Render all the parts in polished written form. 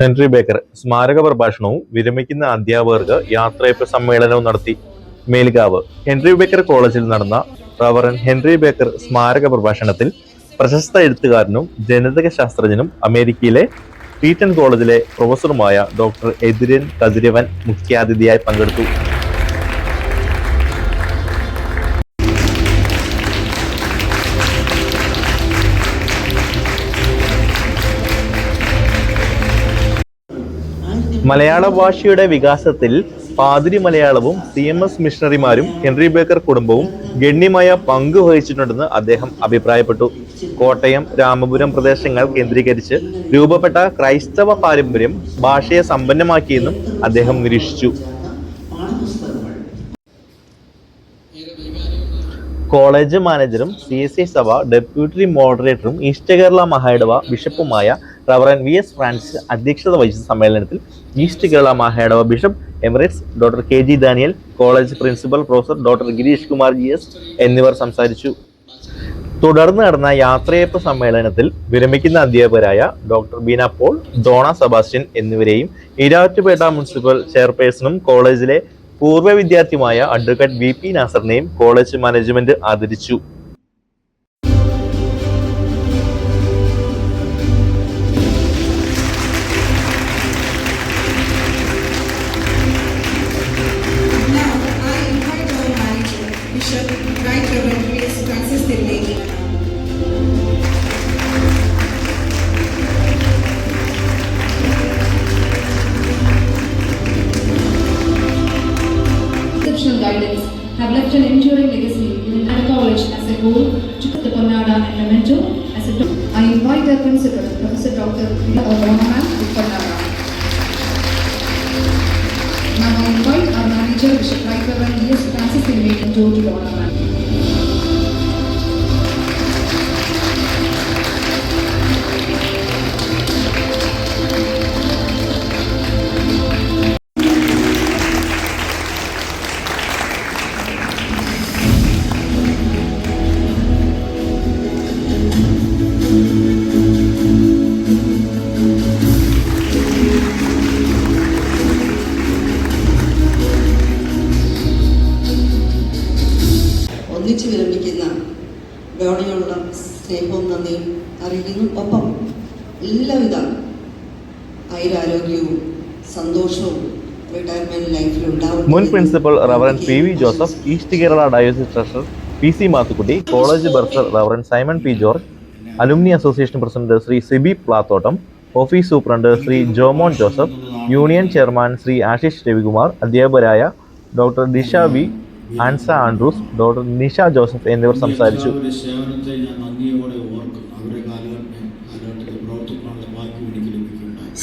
Henry Baker സ്മാരക പ്രഭാഷണവും വിരമിക്കുന്ന അധ്യാപകർക്ക് യാത്രയപ്പ് സമ്മേളനവും നടത്തി. മേൽഗാവ് ഹെൻറി ബേക്കർ കോളേജിൽ നടന്ന റവറൻ ഹെൻറി ബേക്കർ സ്മാരക പ്രഭാഷണത്തിൽ പ്രശസ്ത എഴുത്തുകാരനും ജനിതക ശാസ്ത്രജ്ഞനും അമേരിക്കയിലെ ടീറ്റൺ കോളേജിലെ പ്രൊഫസറുമായ ഡോക്ടർ എദ്രിൻ കതിരവൻ മുഖ്യാതിഥിയായി പങ്കെടുത്തു. മലയാള ഭാഷയുടെ വികാസത്തിൽ പാതിരി മലയാളവും CMS മിഷണറിമാരും ഹെൻറി ബേക്കർ കുടുംബവും ഗണ്യമായ പങ്ക് വഹിച്ചിട്ടുണ്ടെന്ന് അദ്ദേഹം അഭിപ്രായപ്പെട്ടു. കോട്ടയം, രാമപുരം പ്രദേശങ്ങൾ കേന്ദ്രീകരിച്ച് രൂപപ്പെട്ട ക്രൈസ്തവ പാരമ്പര്യം ഭാഷയെ സമ്പന്നമാക്കിയെന്നും അദ്ദേഹം നിരീക്ഷിച്ചു. കോളേജ് മാനേജറും CSI സഭ ഡെപ്യൂട്ടി മോഡറേറ്ററും ഈസ്റ്റ് കേരള മഹായിടവ ബിഷപ്പുമായ റവറൻ VS ഫ്രാൻസിസ് അധ്യക്ഷത വഹിച്ച സമ്മേളനത്തിൽ ഈസ്റ്റ് കേരള മഹായിടവ bishop emeritus doctor KG Daniel, college principal professor doctor Girish Kumar GS എന്നിവർ സംസാരിച്ചു. തുടർന്ന് നടന്ന യാത്രയപ്പ് സമ്മേളനത്തിൽ വിരമിക്കുന്ന അധ്യാപകരായ ഡോക്ടർ ബീന പോൾ, ഡോണ സെബാസ്റ്റ്യൻ എന്നിവരെയും ഈരാറ്റുപേട്ട മുനിസിപ്പൽ ചെയർപേഴ്സണും കോളേജിലെ പൂർവ്വ വിദ്യാർത്ഥിയുമായ അഡ്വക്കേറ്റ് VP നാസറിനെയും കോളേജ് മാനേജ്മെന്റ് ആദരിച്ചു. Guidance have left an enduring legacy in the college as a whole to the Ponnada and memento as a I invite our principal, Professor Dr. Odonaman to Ponnada. Now I invite our manager, Bishop Right Reverend VS Francis to Odonaman. ഒന്നിച്ചു വിരമിക്കുന്ന ഡോണയോടുള്ള സ്നേഹവും നന്ദിയും അറിയിക്കുന്നു. ഒപ്പം എല്ലാവിധ ആയുരാരോഗ്യവും സന്തോഷവും retirement ലൈഫിൽ ഉണ്ടാവും. മുൻ principal reverend PV Joseph, East Kerala diocese treasurer PC Mathukutty, college bursar reverend Simon P George, alumni association president Shri Sibi Plathottam, office superintendent Shri Jomon Joseph, union chairman Shri Ashish Ravikumar, അധ്യാപകരായ doctor Disha V, Ansa Andrews, doctor Nisha Joseph എന്നിവർ സംസാരിച്ചു.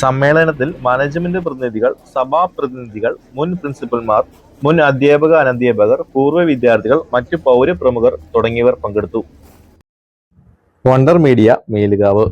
സമ്മേളനത്തിൽ മാനേജ്മെന്റ് പ്രതിനിധികൾ, സഭാ പ്രതിനിധികൾ, മുൻ പ്രിൻസിപ്പൽമാർ, മുൻ അധ്യാപക അനധ്യാപകർ, പൂർവ്വ വിദ്യാർത്ഥികൾ, മറ്റു പൗരപ്രമുഖർ തുടങ്ങിയവർ പങ്കെടുത്തു. Wonder media, Melukavu.